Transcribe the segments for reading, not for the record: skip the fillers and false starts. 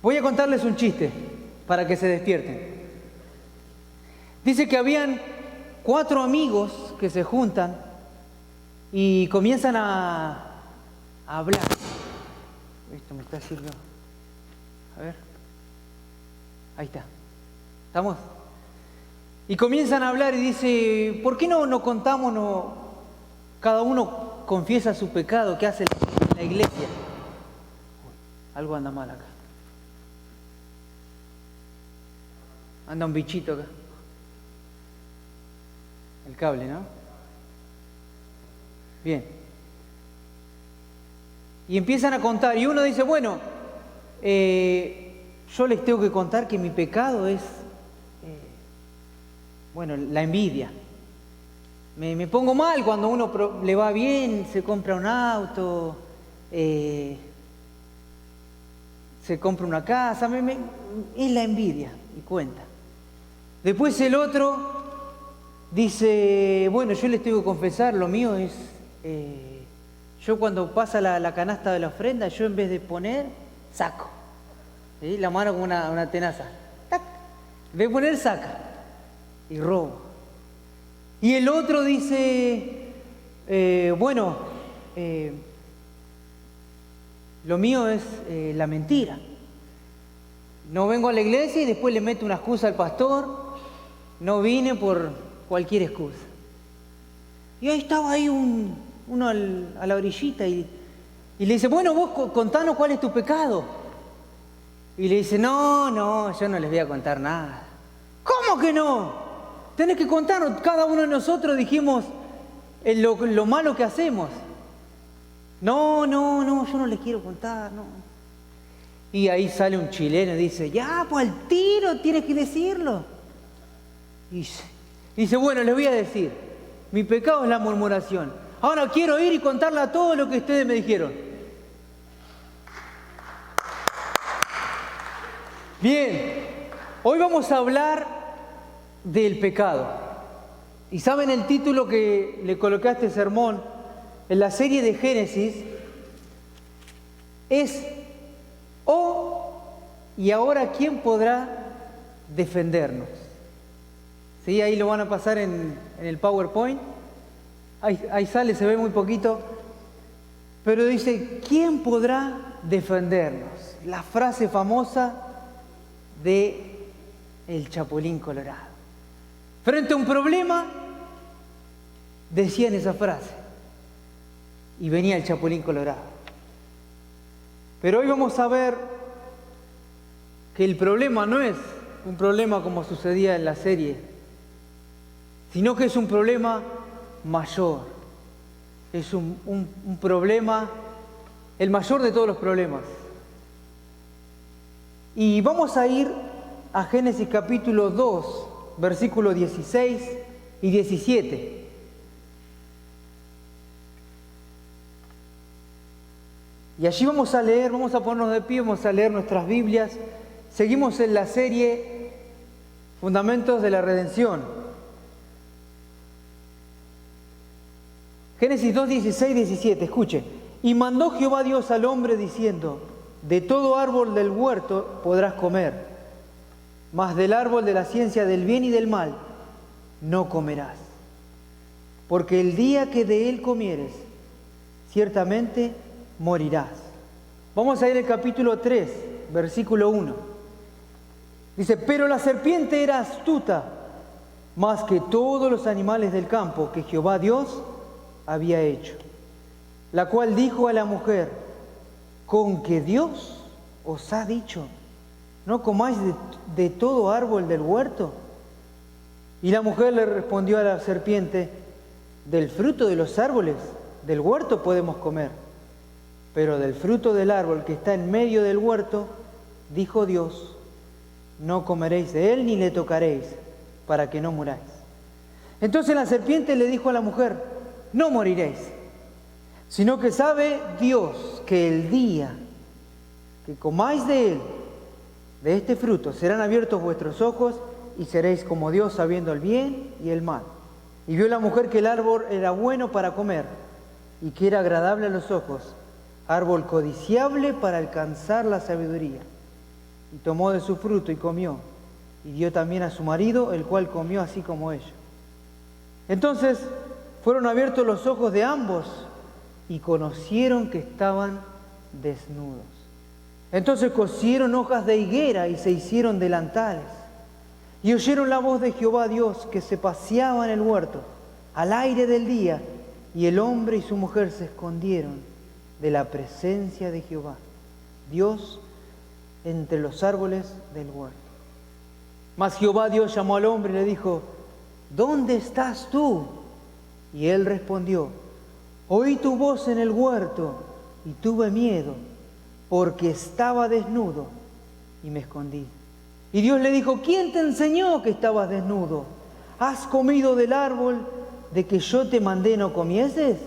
Voy a contarles un chiste para que se despierten. Dice que habían 4 amigos que se juntan y comienzan a hablar. Esto me está haciendo... A ver. Ahí está. ¿Estamos? Y comienzan a hablar y dice, ¿por qué no contamos, cada uno confiesa su pecado que hace en la iglesia? Uy, algo anda mal acá. Anda un bichito acá. El cable, ¿no? Bien. Y empiezan a contar. Y uno dice, bueno, yo les tengo que contar que mi pecado es, la envidia. Me pongo mal cuando a uno le va bien, se compra un auto, se compra una casa. Es la envidia, y cuenta. Después el otro dice, bueno, yo les tengo que confesar, lo mío es, yo cuando pasa la canasta de la ofrenda, yo en vez de poner, saco. ¿Sí? La mano con una tenaza. ¡Tac! En vez de poner, saca. Y robo. Y el otro dice, lo mío es la mentira. No vengo a la iglesia y después le meto una excusa al pastor. No vine por cualquier excusa. Y ahí estaba uno a la orillita y le dice, bueno, vos contanos cuál es tu pecado. Y le dice, no, yo no les voy a contar nada. ¿Cómo que no? Tenés que contarnos. Cada uno de nosotros dijimos lo malo que hacemos. No, yo no les quiero contar, no. Y ahí sale un chileno y dice, ya, pues al tiro tienes que decirlo. Y dice, bueno, les voy a decir, mi pecado es la murmuración. Ahora quiero ir y contarle a todo lo que ustedes me dijeron. Bien, hoy vamos a hablar del pecado. ¿Y saben el título que le coloqué a este sermón? En la serie de Génesis es ¿y ahora quién podrá defendernos? ¿Sí? Ahí lo van a pasar en el PowerPoint. Ahí sale, se ve muy poquito. Pero dice, ¿quién podrá defendernos? La frase famosa de el Chapulín Colorado. Frente a un problema, decían esa frase. Y venía el Chapulín Colorado. Pero hoy vamos a ver que el problema no es un problema como sucedía en la serie, sino que es un problema mayor. Es un problema, el mayor de todos los problemas. Y vamos a ir a Génesis capítulo 2, versículos 16 y 17. Y allí vamos a leer, vamos a ponernos de pie, vamos a leer nuestras Biblias. Seguimos en la serie Fundamentos de la Redención. Génesis 2, 16, 17, escuche. Y mandó Jehová Dios al hombre diciendo, de todo árbol del huerto podrás comer, mas del árbol de la ciencia del bien y del mal no comerás. Porque el día que de él comieres, ciertamente morirás. Vamos a ir al capítulo 3, versículo 1. Dice, pero la serpiente era astuta más que todos los animales del campo que Jehová Dios había hecho, la cual dijo a la mujer, con que Dios os ha dicho, no comáis de todo árbol del huerto. Y la mujer le respondió a la serpiente, del fruto de los árboles del huerto podemos comer, pero del fruto del árbol que está en medio del huerto, dijo Dios, no comeréis de él ni le tocaréis, para que no muráis. Entonces la serpiente le dijo a la mujer, no moriréis, sino que sabe Dios que el día que comáis de él, de este fruto, serán abiertos vuestros ojos y seréis como Dios sabiendo el bien y el mal. Y vio la mujer que el árbol era bueno para comer y que era agradable a los ojos, árbol codiciable para alcanzar la sabiduría. y tomó de su fruto y comió, y dio también a su marido, el cual comió así como ella. Entonces fueron abiertos los ojos de ambos y conocieron que estaban desnudos. Entonces cosieron hojas de higuera y se hicieron delantales. Y oyeron la voz de Jehová Dios que se paseaba en el huerto al aire del día, y el hombre y su mujer se escondieron de la presencia de Jehová Dios entre los árboles del huerto. Mas Jehová Dios llamó al hombre y le dijo: ¿dónde estás tú? Y él respondió: oí tu voz en el huerto y tuve miedo, porque estaba desnudo y me escondí. Y Dios le dijo: ¿quién te enseñó que estabas desnudo? ¿Has comido del árbol de que yo te mandé no comieses?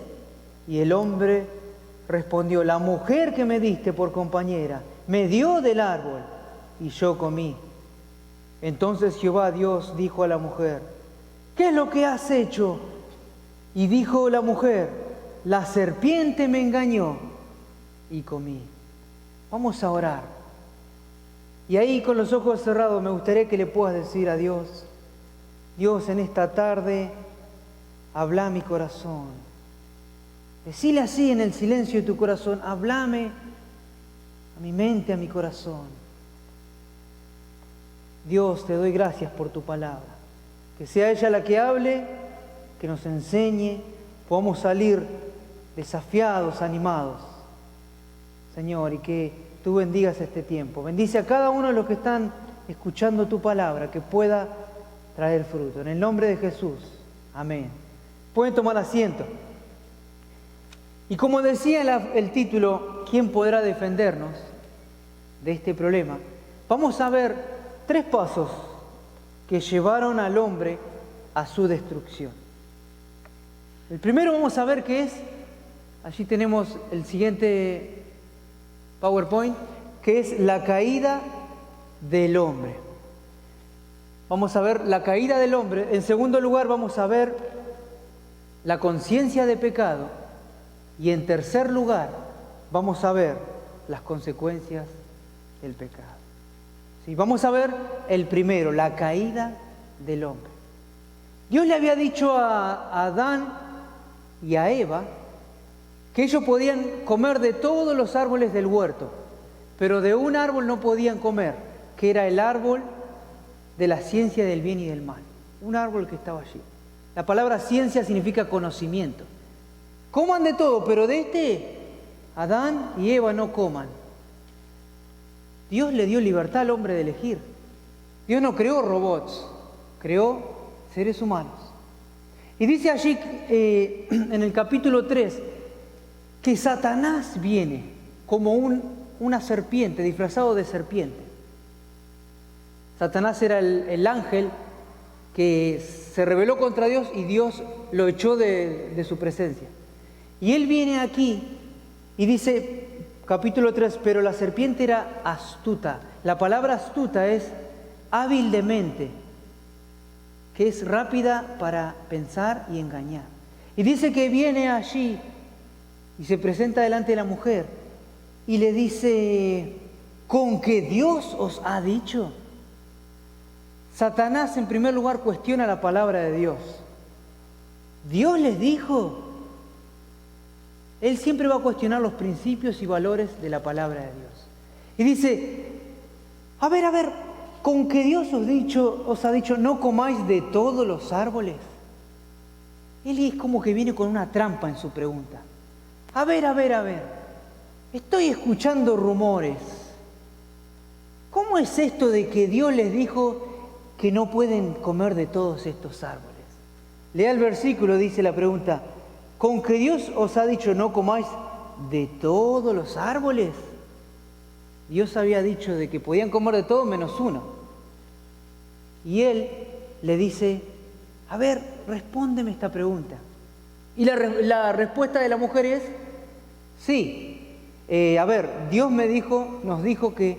Y el hombre respondió: la mujer que me diste por compañera me dio del árbol y yo comí. Entonces Jehová Dios dijo a la mujer: ¿qué es lo que has hecho? Y dijo la mujer: la serpiente me engañó y comí. Vamos a orar. Y ahí con los ojos cerrados me gustaría que le puedas decir a Dios: Dios, en esta tarde habla a mi corazón. Decile así en el silencio de tu corazón: háblame a mi mente, a mi corazón. Dios, te doy gracias por tu palabra. Que sea ella la que hable, que nos enseñe, podamos salir desafiados, animados, Señor, y que tú bendigas este tiempo. Bendice a cada uno de los que están escuchando tu palabra, que pueda traer fruto. En el nombre de Jesús. Amén. Pueden tomar asiento. Y como decía el título, ¿quién podrá defendernos de este problema? Vamos a ver 3 pasos que llevaron al hombre a su destrucción. El primero vamos a ver qué es, allí tenemos el siguiente PowerPoint, que es la caída del hombre. Vamos a ver la caída del hombre. En segundo lugar vamos a ver la conciencia de pecado. Y en tercer lugar vamos a ver las consecuencias del pecado. Sí, vamos a ver el primero, la caída del hombre. Dios le había dicho a Adán y a Eva que ellos podían comer de todos los árboles del huerto, pero de un árbol no podían comer, que era el árbol de la ciencia del bien y del mal. Un árbol que estaba allí. La palabra ciencia significa conocimiento. Coman de todo, pero de este, Adán y Eva no coman. Dios le dio libertad al hombre de elegir. Dios no creó robots, creó seres humanos. Y dice allí en el capítulo 3 que Satanás viene como una serpiente, disfrazado de serpiente. Satanás era el ángel que se rebeló contra Dios y Dios lo echó de su presencia. Y él viene aquí y dice, capítulo 3, pero la serpiente era astuta. La palabra astuta es hábil de mente, que es rápida para pensar y engañar. Y dice que viene allí y se presenta delante de la mujer y le dice: ¿con que Dios os ha dicho? Satanás en primer lugar cuestiona la palabra de Dios. ¿Dios les dijo? Él siempre va a cuestionar los principios y valores de la palabra de Dios. Y dice: a ver, ¿con que Dios os ha dicho no comáis de todos los árboles? Él es como que viene con una trampa en su pregunta. A ver, estoy escuchando rumores. ¿Cómo es esto de que Dios les dijo que no pueden comer de todos estos árboles? Lea el versículo, dice la pregunta: ¿con que Dios os ha dicho no comáis de todos los árboles? Dios había dicho de que podían comer de todo menos uno. Y él le dice: a ver, respóndeme esta pregunta. Y la respuesta de la mujer es: sí. Dios nos dijo que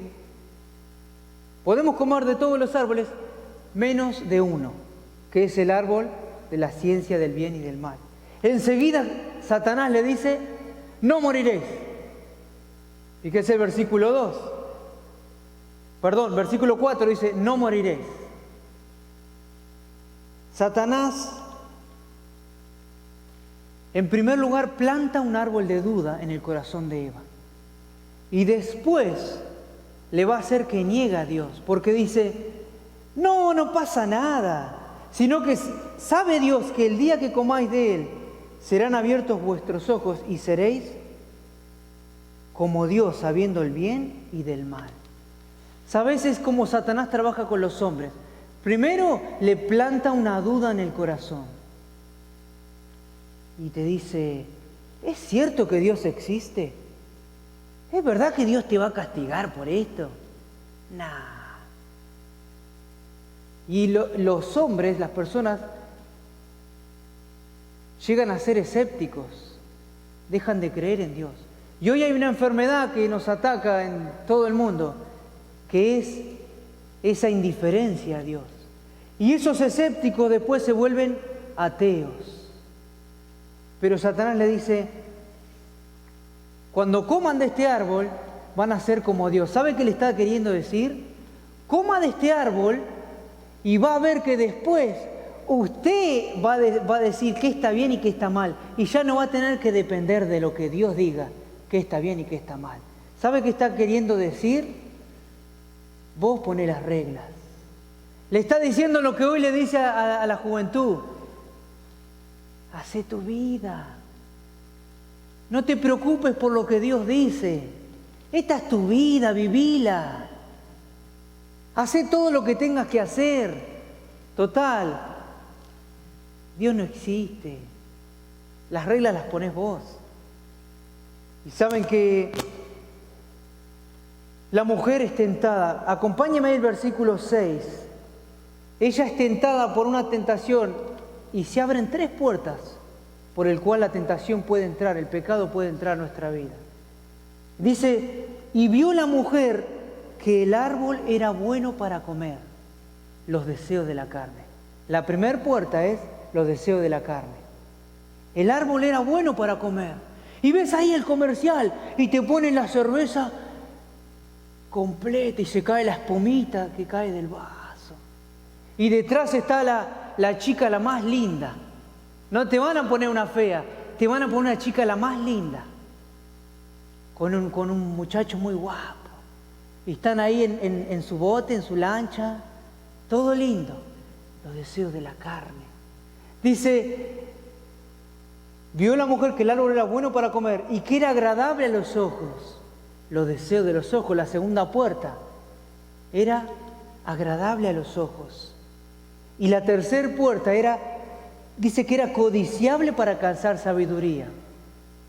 podemos comer de todos los árboles menos de uno, que es el árbol de la ciencia del bien y del mal. Enseguida Satanás le dice: no moriréis. Fíjese el versículo 2. Versículo 4 dice, no moriréis. Satanás, en primer lugar, planta un árbol de duda en el corazón de Eva. Y después le va a hacer que niegue a Dios, porque dice, no pasa nada, sino que sabe Dios que el día que comáis de él, serán abiertos vuestros ojos y seréis como Dios, sabiendo el bien y del mal. ¿Sabes? Es como Satanás trabaja con los hombres. Primero le planta una duda en el corazón y te dice, ¿es cierto que Dios existe? ¿Es verdad que Dios te va a castigar por esto? Nah. Y los hombres, las personas, llegan a ser escépticos, dejan de creer en Dios. Y hoy hay una enfermedad que nos ataca en todo el mundo, que es esa indiferencia a Dios. Y esos escépticos después se vuelven ateos. Pero Satanás le dice, cuando coman de este árbol, van a ser como Dios. ¿Sabe qué le está queriendo decir? Coma de este árbol y va a ver que después usted va a decir qué está bien y qué está mal. Y ya no va a tener que depender de lo que Dios diga, qué está bien y qué está mal. ¿Sabe qué está queriendo decir? Vos poné las reglas. Le está diciendo lo que hoy le dice a la juventud. Hacé tu vida. No te preocupes por lo que Dios dice. Esta es tu vida, vivila. Hacé todo lo que tengas que hacer. Total, Dios no existe. Las reglas las ponés vos. Y saben que la mujer es tentada. Acompáñeme al versículo 6. Ella es tentada por una tentación y se abren 3 puertas por el cual la tentación puede entrar, el pecado puede entrar a nuestra vida. Dice, y vio la mujer que el árbol era bueno para comer, los deseos de la carne. La primera puerta es los deseos de la carne. El árbol era bueno para comer. Y ves ahí el comercial y te ponen la cerveza completa y se cae la espumita que cae del vaso. Y detrás está la chica la más linda. No te van a poner una fea, te van a poner una chica la más linda. Con un muchacho muy guapo. Y están ahí en su bote, en su lancha. Todo lindo. Los deseos de la carne. Dice, vio la mujer que el árbol era bueno para comer y que era agradable a los ojos. Los deseos de los ojos, la segunda puerta, era agradable a los ojos. Y la tercera puerta dice que era codiciable para alcanzar sabiduría,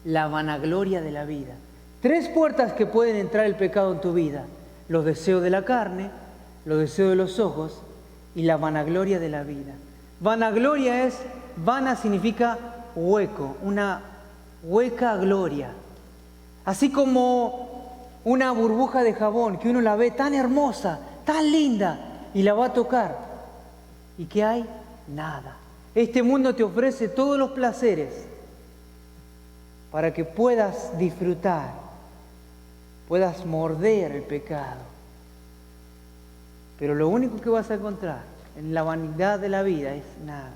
la vanagloria de la vida. 3 puertas que pueden entrar el pecado en tu vida: los deseos de la carne, los deseos de los ojos y la vanagloria de la vida. Vanagloria vana significa hueco, una hueca gloria. Así como una burbuja de jabón que uno la ve tan hermosa, tan linda, y la va a tocar. ¿Y qué hay? Nada. Este mundo te ofrece todos los placeres para que puedas disfrutar, puedas morder el pecado. Pero lo único que vas a encontrar en la vanidad de la vida es nada.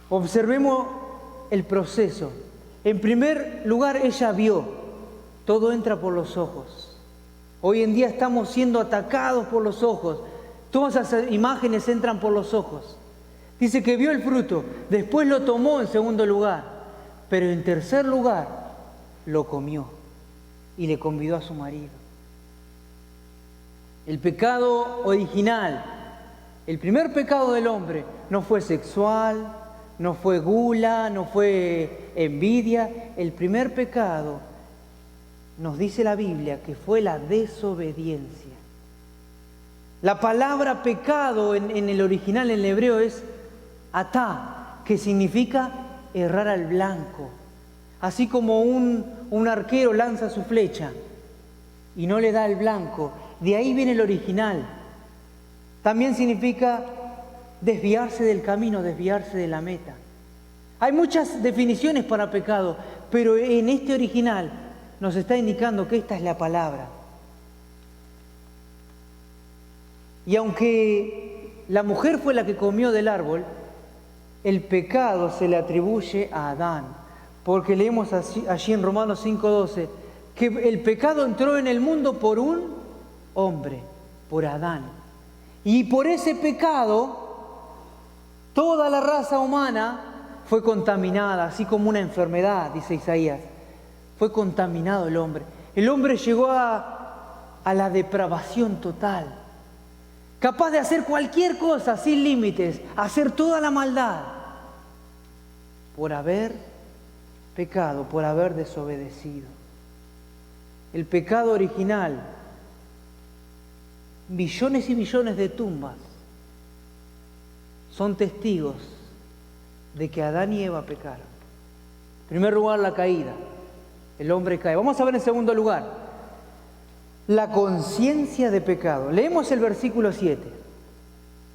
Observemos el proceso. En primer lugar, ella vio. Todo entra por los ojos. Hoy en día estamos siendo atacados por los ojos. Todas esas imágenes entran por los ojos. Dice que vio el fruto, después lo tomó en segundo lugar, pero en tercer lugar lo comió y le convidó a su marido. El pecado original, el primer pecado del hombre, no fue sexual, no fue gula, no fue envidia. El primer pecado, nos dice la Biblia, que fue la desobediencia. La palabra pecado en el original, en el hebreo, es atá, que significa errar al blanco. Así como un arquero lanza su flecha y no le da el blanco, de ahí viene el original. También significa desviarse del camino, desviarse de la meta. Hay muchas definiciones para pecado, pero en este original nos está indicando que esta es la palabra. Y aunque la mujer fue la que comió del árbol, el pecado se le atribuye a Adán, porque leemos allí en Romanos 5:12, que el pecado entró en el mundo por un hombre, por Adán. Y por ese pecado, toda la raza humana fue contaminada, así como una enfermedad, dice Isaías. Fue contaminado el hombre. El hombre llegó a la depravación total, capaz de hacer cualquier cosa sin límites, hacer toda la maldad, por haber pecado, por haber desobedecido. El pecado original, millones y millones de tumbas son testigos de que Adán y Eva pecaron. En primer lugar, la caída. El hombre cae. Vamos a ver en segundo lugar, la conciencia de pecado. Leemos el versículo 7.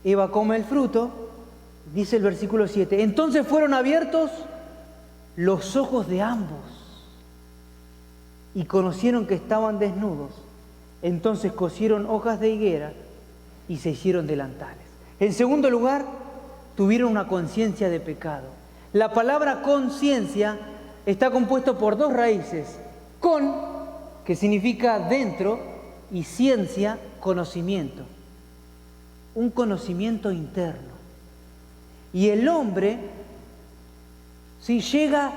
Eva come el fruto, dice el versículo 7. Entonces fueron abiertos los ojos de ambos y conocieron que estaban desnudos. Entonces cosieron hojas de higuera y se hicieron delantales. En segundo lugar, tuvieron una conciencia de pecado. La palabra conciencia está compuesto por dos raíces. Con, que significa dentro, y ciencia, conocimiento. Un conocimiento interno. Y el hombre, si llega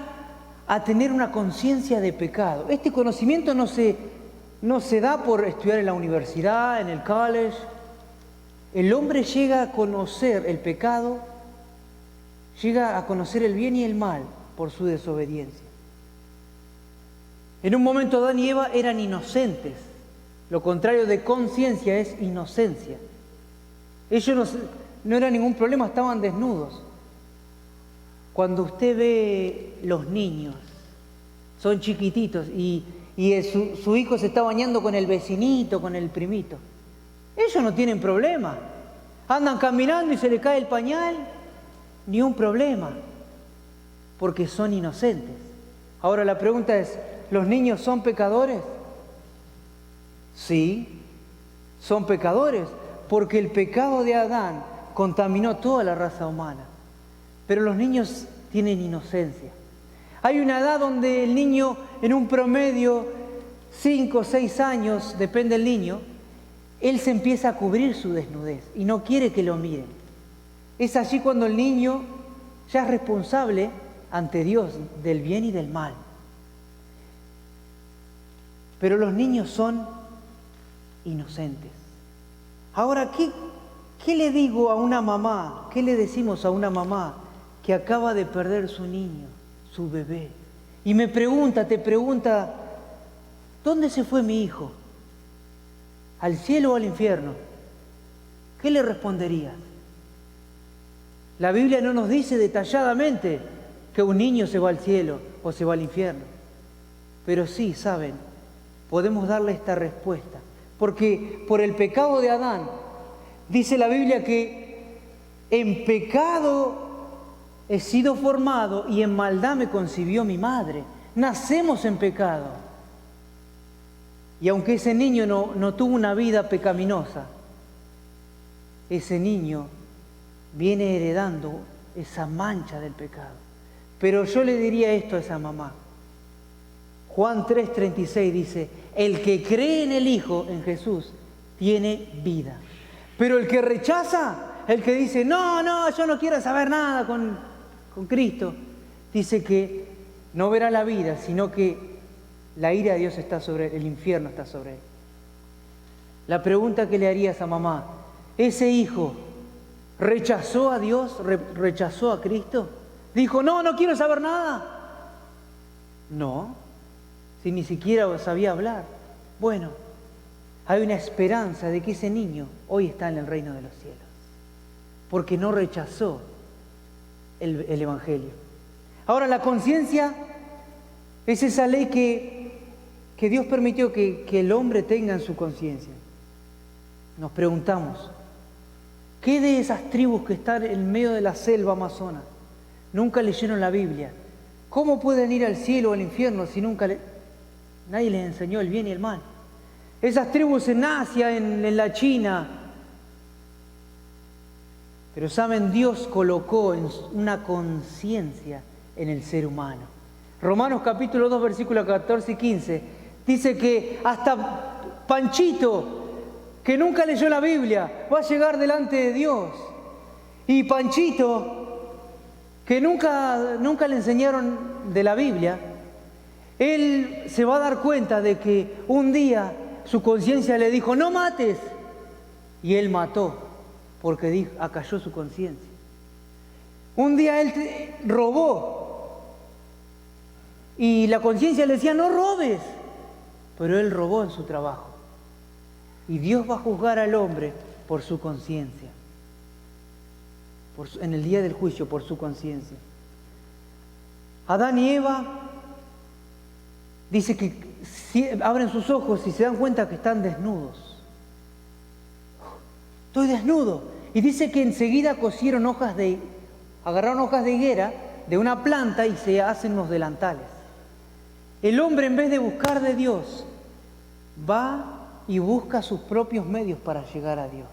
a tener una conciencia de pecado, este conocimiento no se da por estudiar en la universidad, en el college. El hombre llega a conocer el pecado, llega a conocer el bien y el mal por su desobediencia. En un momento Adán y Eva eran inocentes. Lo contrario de conciencia es inocencia. Ellos no era ningún problema, estaban desnudos. Cuando usted ve los niños, son chiquititos y su hijo se está bañando con el vecinito, con el primito, ellos no tienen problema. Andan caminando y se le cae el pañal, ni un problema, porque son inocentes. Ahora la pregunta es, ¿los niños son pecadores? Sí, son pecadores, porque el pecado de Adán contaminó toda la raza humana. Pero los niños tienen inocencia. Hay una edad donde el niño, en un promedio, 5 o 6 años, depende del niño, él se empieza a cubrir su desnudez y no quiere que lo miren. Es allí cuando el niño ya es responsable ante Dios del bien y del mal. Pero los niños son inocentes. Ahora, ¿qué le digo a una mamá? ¿Qué le decimos a una mamá que acaba de perder su niño, su bebé? Y te pregunta, ¿dónde se fue mi hijo? ¿Al cielo o al infierno? ¿Qué le responderías? La Biblia no nos dice detalladamente que un niño se va al cielo o se va al infierno. Pero sí, ¿saben? Podemos darle esta respuesta. Porque por el pecado de Adán, dice la Biblia que en pecado he sido formado y en maldad me concibió mi madre. Nacemos en pecado. Y aunque ese niño no tuvo una vida pecaminosa, ese niño viene heredando esa mancha del pecado. Pero yo le diría esto a esa mamá. Juan 3:36 dice, el que cree en el Hijo, en Jesús, tiene vida. Pero el que rechaza, el que dice, no, yo no quiero saber nada con Cristo, dice que no verá la vida, sino que la ira de Dios está sobre él, el infierno está sobre él. La pregunta que le haría a esa mamá, ¿ese hijo rechazó a Dios, rechazó a Cristo? Dijo, no quiero saber nada. No, si ni siquiera sabía hablar. Bueno, hay una esperanza de que ese niño hoy está en el reino de los cielos, porque no rechazó el Evangelio. Ahora, la conciencia es esa ley que Dios permitió que el hombre tenga en su conciencia. Nos preguntamos, ¿qué de esas tribus que están en medio de la selva amazona nunca leyeron la Biblia? ¿Cómo pueden ir al cielo o al infierno si nadie les enseñó el bien y el mal? Esas tribus en Asia, en la China, Pero saben, Dios colocó una conciencia en el ser humano. Romanos capítulo 2, versículos 14 y 15, dice que hasta Panchito, que nunca leyó la Biblia, va a llegar delante de Dios. Y Panchito, que nunca le enseñaron de la Biblia, él se va a dar cuenta de que un día su conciencia le dijo, no mates. Y él mató, porque acalló su conciencia. Un día él robó, y la conciencia le decía, no robes. Pero él robó en su trabajo. Y Dios va a juzgar al hombre por su conciencia. En el día del juicio, por su conciencia. Adán y Eva, dice que abren sus ojos y se dan cuenta que están desnudos. Estoy desnudo. Y dice que enseguida agarraron hojas de higuera de una planta y se hacen unos delantales. El hombre, en vez de buscar de Dios, va y busca sus propios medios para llegar a Dios,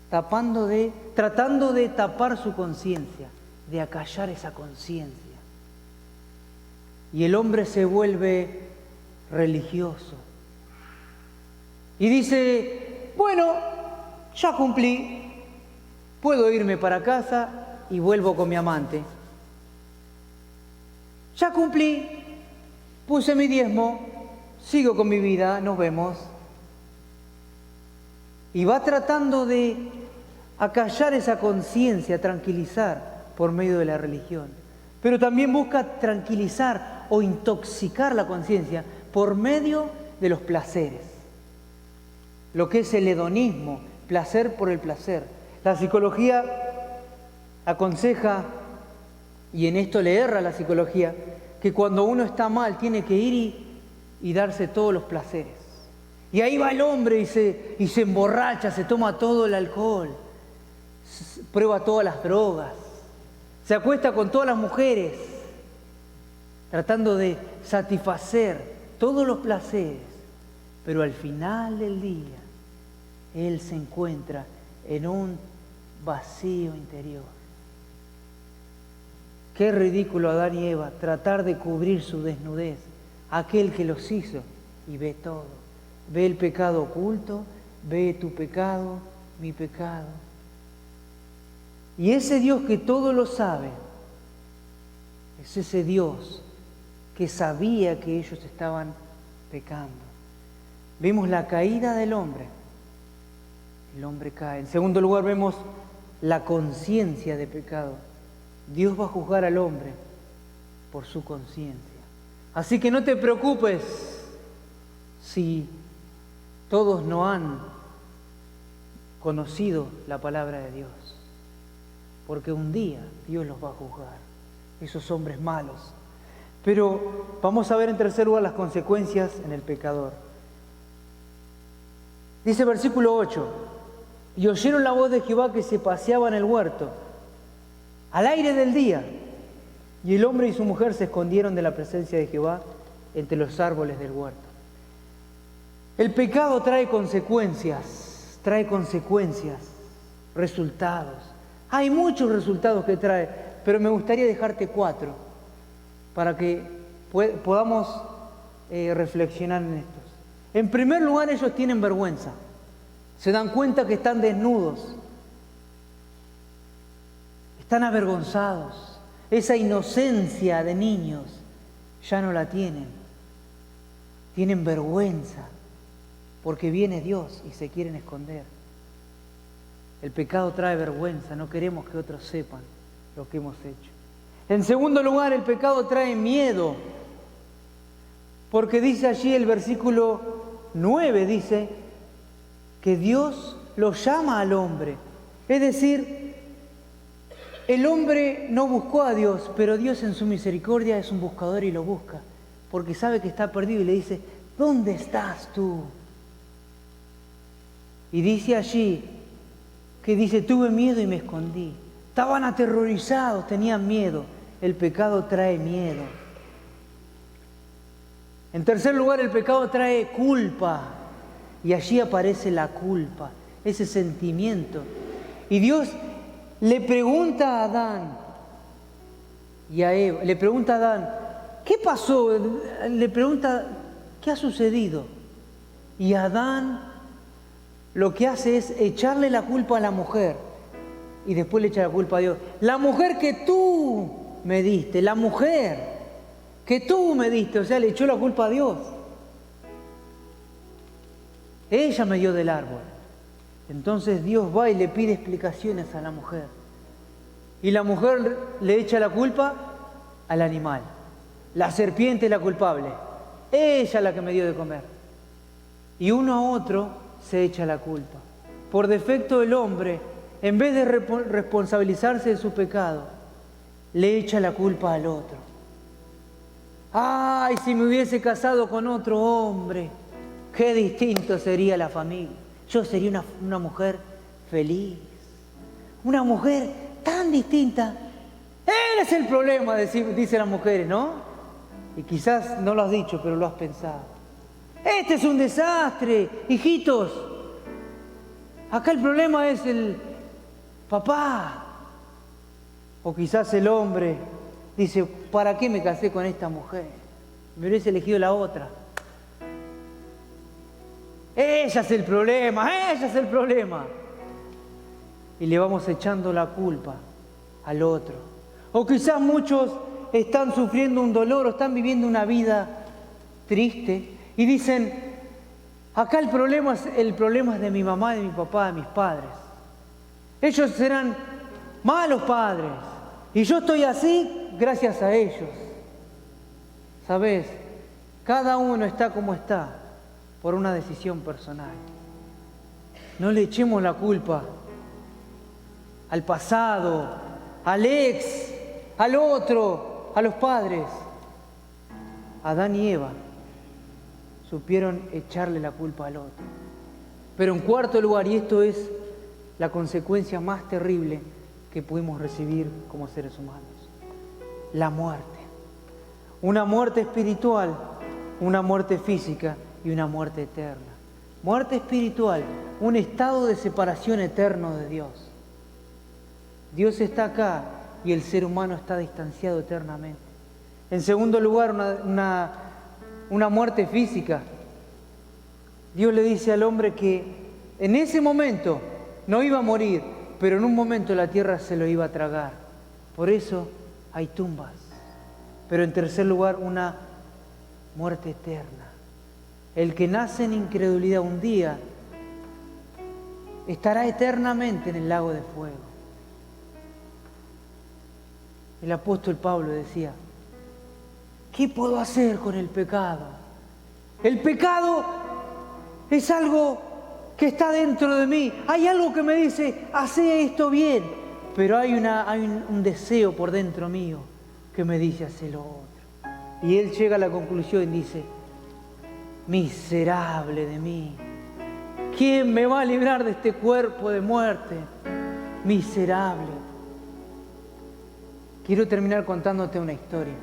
tratando de tapar su conciencia, de acallar esa conciencia. Y el hombre se vuelve religioso. Y dice, bueno, ya cumplí, puedo irme para casa y vuelvo con mi amante. Ya cumplí, puse mi diezmo, sigo con mi vida, nos vemos. Y va tratando de acallar esa conciencia, tranquilizar por medio de la religión. Pero también busca tranquilizar o intoxicar la conciencia por medio de los placeres. Lo que es el hedonismo, placer por el placer. La psicología aconseja, y en esto le erra la psicología, que cuando uno está mal tiene que ir y darse todos los placeres. Y ahí va el hombre y se emborracha, se toma todo el alcohol, prueba todas las drogas, se acuesta con todas las mujeres, tratando de satisfacer todos los placeres, pero al final del día, él se encuentra en un vacío interior. Qué ridículo Adán y Eva tratar de cubrir su desnudez, aquel que los hizo y ve todo. Ve el pecado oculto, ve tu pecado, mi pecado. Y ese Dios que todo lo sabe, es ese Dios que sabía que ellos estaban pecando. Vimos la caída del hombre. El hombre cae. En segundo lugar vemos la conciencia de pecado. Dios va a juzgar al hombre por su conciencia. Así que no te preocupes si todos no han conocido la palabra de Dios, porque un día Dios los va a juzgar, esos hombres malos. Pero vamos a ver en tercer lugar las consecuencias en el pecador. Dice versículo 8, y oyeron la voz de Jehová que se paseaba en el huerto, al aire del día, y el hombre y su mujer se escondieron de la presencia de Jehová entre los árboles del huerto. El pecado trae consecuencias, resultados. Hay muchos resultados que trae, pero me gustaría dejarte 4 para que podamos reflexionar en estos. En primer lugar, ellos tienen vergüenza. Se dan cuenta que están desnudos. Están avergonzados. Esa inocencia de niños ya no la tienen. Tienen vergüenza porque viene Dios y se quieren esconder. El pecado trae vergüenza. No queremos que otros sepan lo que hemos hecho. En segundo lugar, el pecado trae miedo. Porque dice allí el versículo 9, dice que Dios lo llama al hombre. Es decir, el hombre no buscó a Dios, pero Dios en su misericordia es un buscador y lo busca, porque sabe que está perdido y le dice, ¿dónde estás tú? Y dice allí, que dice, tuve miedo y me escondí. Estaban aterrorizados, tenían miedo. El pecado trae miedo. En tercer lugar, el pecado trae culpa. Y allí aparece la culpa, ese sentimiento. Y Dios le pregunta a Adán y a Eva, le pregunta a Adán, ¿qué pasó? Le pregunta, ¿qué ha sucedido? Y Adán lo que hace es echarle la culpa a la mujer y después le echa la culpa a Dios. La mujer que tú me diste, la mujer que tú me diste, o sea, le echó la culpa a Dios. Ella me dio del árbol. Entonces Dios va y le pide explicaciones a la mujer. Y la mujer le echa la culpa al animal. La serpiente es la culpable. Ella es la que me dio de comer. Y uno a otro se echa la culpa. Por defecto el hombre, en vez de responsabilizarse de su pecado, le echa la culpa al otro. ¡Ay, si me hubiese casado con otro hombre! ¡Qué distinto sería la familia! Yo sería una mujer feliz. Una mujer tan distinta. Él es el problema, dicen las mujeres, ¿no? Y quizás no lo has dicho, pero lo has pensado. Este es un desastre, hijitos. Acá el problema es el papá. O quizás el hombre dice, ¿para qué me casé con esta mujer? Me hubiese elegido la otra. Ella es el problema, ella es el problema. Y le vamos echando la culpa al otro. O quizás muchos están sufriendo un dolor o están viviendo una vida triste y dicen, acá el problema es de mi mamá, de mi papá, de mis padres. Ellos serán malos padres y yo estoy así gracias a ellos. ¿Sabes? Cada uno está como está por una decisión personal. No le echemos la culpa al pasado, al ex, al otro, a los padres. Adán y Eva supieron echarle la culpa al otro. Pero en cuarto lugar, y esto es la consecuencia más terrible que pudimos recibir como seres humanos, la muerte. Una muerte espiritual, una muerte física y una muerte eterna. Muerte espiritual, un estado de separación eterno de Dios. Dios está acá y el ser humano está distanciado eternamente. En segundo lugar, una muerte física. Dios le dice al hombre que en ese momento no iba a morir, pero en un momento la tierra se lo iba a tragar. Por eso hay tumbas. Pero en tercer lugar, una muerte eterna. El que nace en incredulidad un día estará eternamente en el lago de fuego. El apóstol Pablo decía, ¿qué puedo hacer con el pecado? El pecado es algo que está dentro de mí. Hay algo que me dice, hace esto bien. Pero hay un deseo por dentro mío que me dice, hace lo otro. Y él llega a la conclusión y dice, miserable de mí. ¿Quién me va a librar de este cuerpo de muerte? Miserable. Quiero terminar contándote una historia.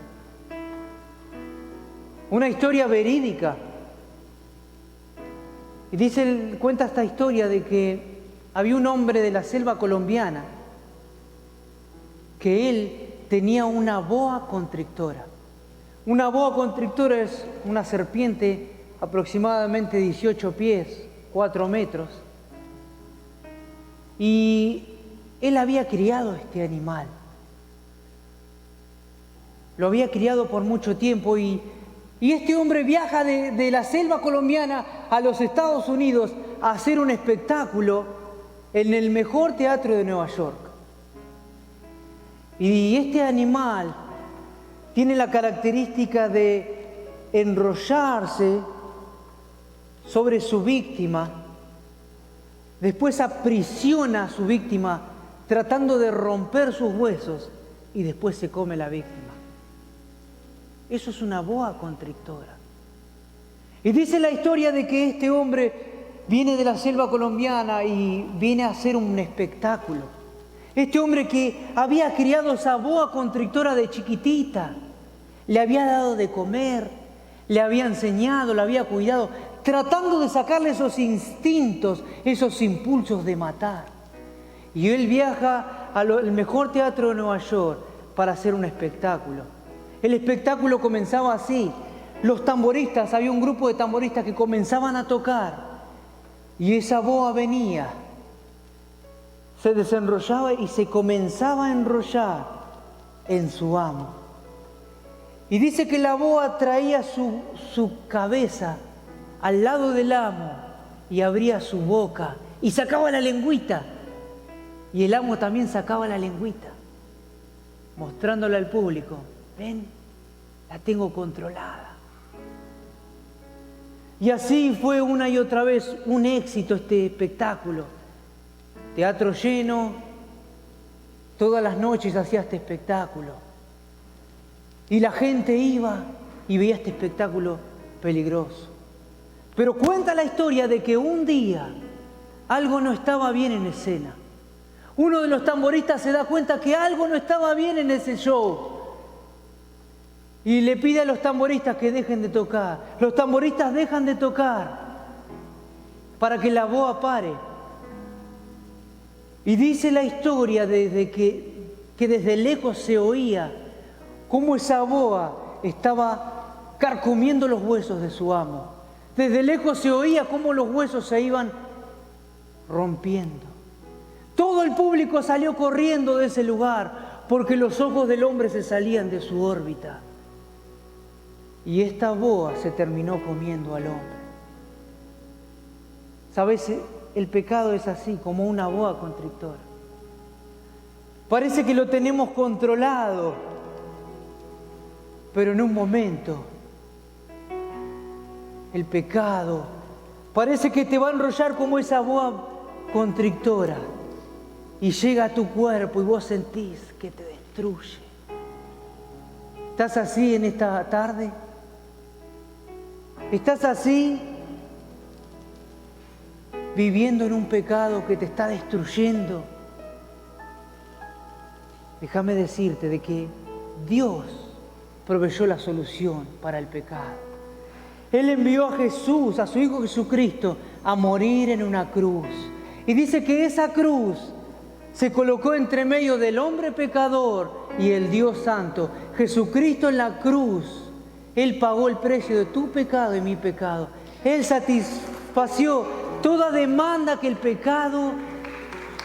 Una historia verídica. Y cuenta esta historia de que había un hombre de la selva colombiana que él tenía una boa constrictora. Una boa constrictora es una serpiente aproximadamente 18 pies, 4 metros. Y él había criado este animal. Lo había criado por mucho tiempo y este hombre viaja de la selva colombiana a los Estados Unidos a hacer un espectáculo en el mejor teatro de Nueva York. Y este animal tiene la característica de enrollarse sobre su víctima, después aprisiona a su víctima tratando de romper sus huesos y después se come la víctima. Eso es una boa constrictora. Y dice la historia de que este hombre viene de la selva colombiana y viene a hacer un espectáculo. Este hombre que había criado esa boa constrictora de chiquitita, le había dado de comer, le había enseñado, la había cuidado, tratando de sacarle esos instintos, esos impulsos de matar. Y él viaja al mejor teatro de Nueva York para hacer un espectáculo. El espectáculo comenzaba así. Los tamboristas, había un grupo de tamboristas que comenzaban a tocar. Y esa boa venía, se desenrollaba y se comenzaba a enrollar en su amo. Y dice que la boa traía su cabeza al lado del amo y abría su boca y sacaba la lengüita. Y el amo también sacaba la lengüita, mostrándole al público: ven, la tengo controlada. Y así fue una y otra vez un éxito este espectáculo. Teatro lleno, todas las noches hacía este espectáculo. Y la gente iba y veía este espectáculo peligroso. Pero cuenta la historia de que un día algo no estaba bien en escena. Uno de los tamboristas se da cuenta que algo no estaba bien en ese show. Y le pide a los tamboristas que dejen de tocar. Los tamboristas dejan de tocar para que la boa pare. Y dice la historia que desde lejos se oía cómo esa boa estaba carcomiendo los huesos de su amo. Desde lejos se oía cómo los huesos se iban rompiendo. Todo el público salió corriendo de ese lugar porque los ojos del hombre se salían de su órbita. Y esta boa se terminó comiendo al hombre. ¿Sabes? El pecado es así, como una boa constrictora. Parece que lo tenemos controlado, pero en un momento el pecado parece que te va a enrollar como esa boa constrictora y llega a tu cuerpo y vos sentís que te destruye. ¿Estás así en esta tarde? ¿Estás así viviendo en un pecado que te está destruyendo? Déjame decirte de que Dios proveyó la solución para el pecado. Él envió a Jesús, a su Hijo Jesucristo, a morir en una cruz. Y dice que esa cruz se colocó entre medio del hombre pecador y el Dios Santo. Jesucristo en la cruz, Él pagó el precio de tu pecado y mi pecado. Él satisfació toda demanda que el pecado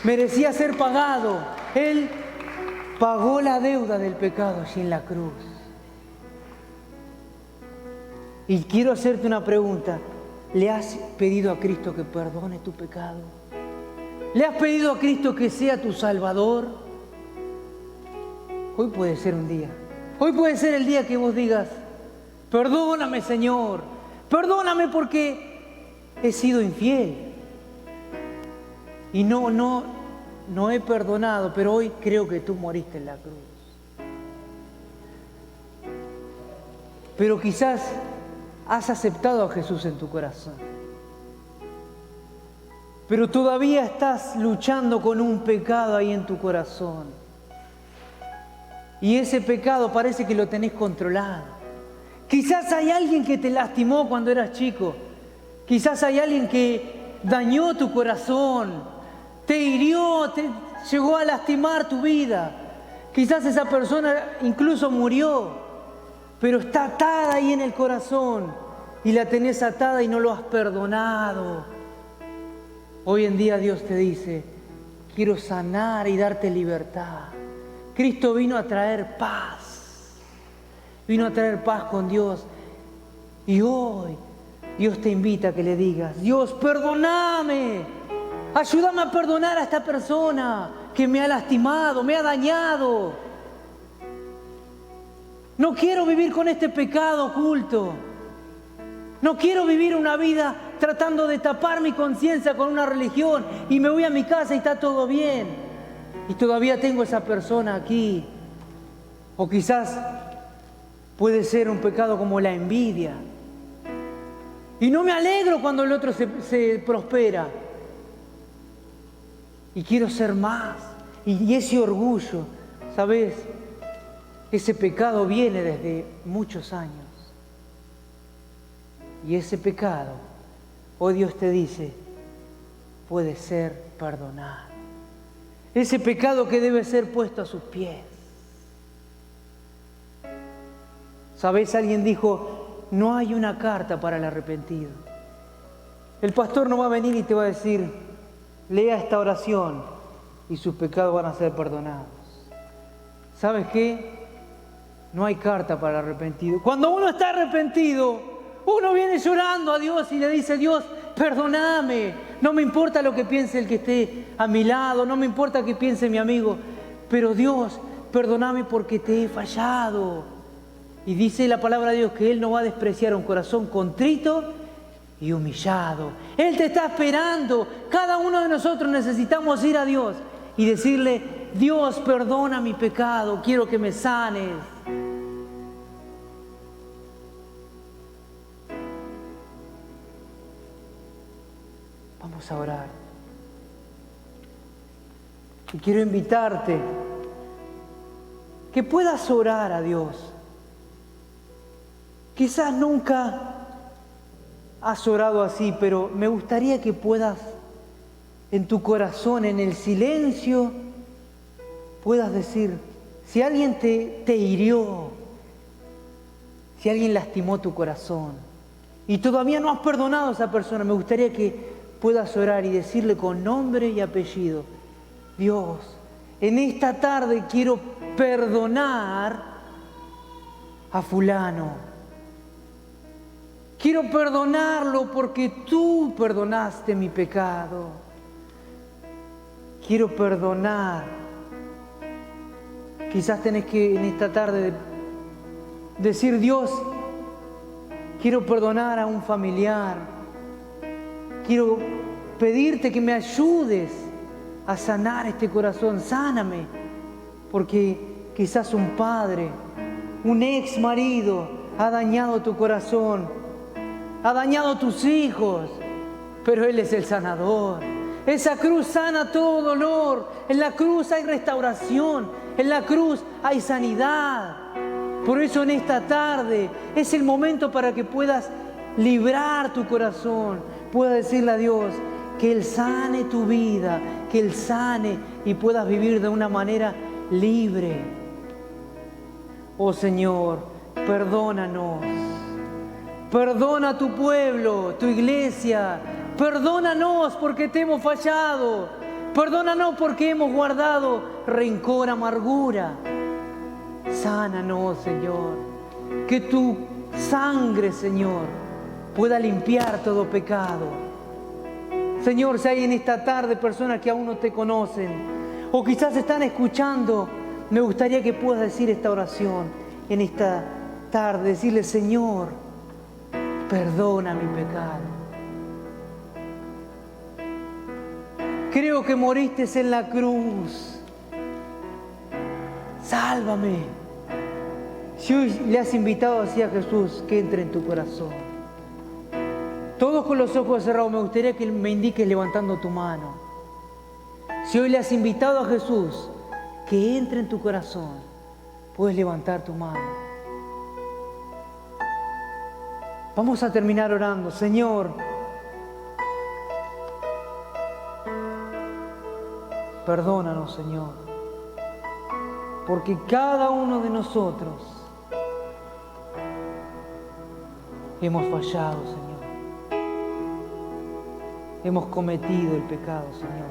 merecía ser pagado. Él pagó la deuda del pecado allí en la cruz. Y quiero hacerte una pregunta. ¿Le has pedido a Cristo que perdone tu pecado? ¿Le has pedido a Cristo que sea tu Salvador? Hoy puede ser un día. Hoy puede ser el día que vos digas: perdóname, Señor. Perdóname porque he sido infiel. Y no he perdonado, pero hoy creo que tú moriste en la cruz. Pero quizás has aceptado a Jesús en tu corazón, pero todavía estás luchando con un pecado ahí en tu corazón. Y ese pecado parece que lo tenés controlado. Quizás hay alguien que te lastimó cuando eras chico. Quizás hay alguien que dañó tu corazón, te hirió, te llegó a lastimar tu vida. Quizás esa persona incluso murió, pero está atada ahí en el corazón y la tenés atada y no lo has perdonado. Hoy en día Dios te dice: quiero sanar y darte libertad. Cristo vino a traer paz. Vino a traer paz con Dios. Y hoy Dios te invita a que le digas: Dios, perdóname. Ayúdame a perdonar a esta persona que me ha lastimado, me ha dañado. No quiero vivir con este pecado oculto. No quiero vivir una vida tratando de tapar mi conciencia con una religión y me voy a mi casa y está todo bien. Y todavía tengo esa persona aquí. O quizás puede ser un pecado como la envidia. Y no me alegro cuando el otro se prospera. Y quiero ser más. Y ese orgullo, ¿sabes? Ese pecado viene desde muchos años. Y ese pecado, hoy Dios te dice, puede ser perdonado. ese pecado que debe ser puesto a sus pies. ¿Sabés? Alguien dijo, no hay una carta para el arrepentido. El pastor no va a venir y te va a decir, lea esta oración y sus pecados van a ser perdonados. ¿Sabes qué? No hay carta para el arrepentido. Cuando uno está arrepentido, uno viene llorando a Dios y le dice, Dios, perdóname. No me importa lo que piense el que esté a mi lado, no me importa que piense mi amigo, pero Dios, perdóname porque te he fallado. Y dice la palabra de Dios que Él no va a despreciar un corazón contrito y humillado. Él te está esperando. Cada uno de nosotros necesitamos ir a Dios y decirle, Dios, perdona mi pecado, quiero que me sanes. Vamos a orar. Y quiero invitarte que puedas orar a Dios. Quizás nunca has orado así, pero me gustaría que puedas en tu corazón, en el silencio, puedas decir, si alguien te hirió, si alguien lastimó tu corazón y todavía no has perdonado a esa persona, me gustaría que puedas orar y decirle con nombre y apellido, Dios, en esta tarde quiero perdonar a fulano. Quiero perdonarlo porque tú perdonaste mi pecado. Quiero perdonar. Quizás tenés que en esta tarde decir, Dios, quiero perdonar a un familiar. Quiero pedirte que me ayudes a sanar este corazón. Sáname. Porque quizás un padre, un ex marido ha dañado tu corazón. Ha dañado tus hijos, pero Él es el sanador. Esa cruz sana todo dolor. En la cruz hay restauración. En la cruz hay sanidad. Por eso en esta tarde es el momento para que puedas librar tu corazón. Puedas decirle a Dios que Él sane tu vida, que Él sane y puedas vivir de una manera libre. Oh Señor, perdónanos. Perdona a tu pueblo, tu iglesia. Perdónanos porque te hemos fallado. Perdónanos porque hemos guardado rencor, amargura. Sánanos, Señor. Que tu sangre, Señor, pueda limpiar todo pecado. Señor, si hay en esta tarde personas que aún no te conocen o quizás están escuchando, me gustaría que puedas decir esta oración en esta tarde. Decirle, Señor, perdona mi pecado. Creo que moriste en la cruz. Sálvame. Si hoy le has invitado así a Jesús, que entre en tu corazón. Todos con los ojos cerrados, me gustaría que me indiques levantando tu mano. Si hoy le has invitado a Jesús, que entre en tu corazón, puedes levantar tu mano. Vamos a terminar orando. Señor, perdónanos, Señor, porque cada uno de nosotros hemos fallado, Señor. Hemos cometido el pecado, Señor.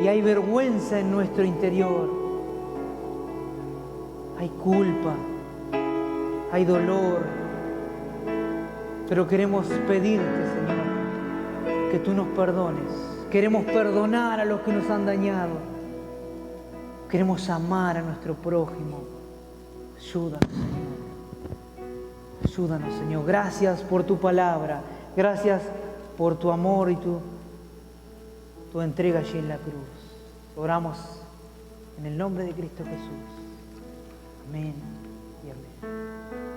Y hay vergüenza en nuestro interior. Hay culpa, hay dolor. Pero queremos pedirte, Señor, que tú nos perdones. Queremos perdonar a los que nos han dañado. Queremos amar a nuestro prójimo. Ayúdanos, Señor. Ayúdanos, Señor. Gracias por tu palabra. Gracias por tu amor y tu entrega allí en la cruz. Oramos en el nombre de Cristo Jesús. Amén y amén.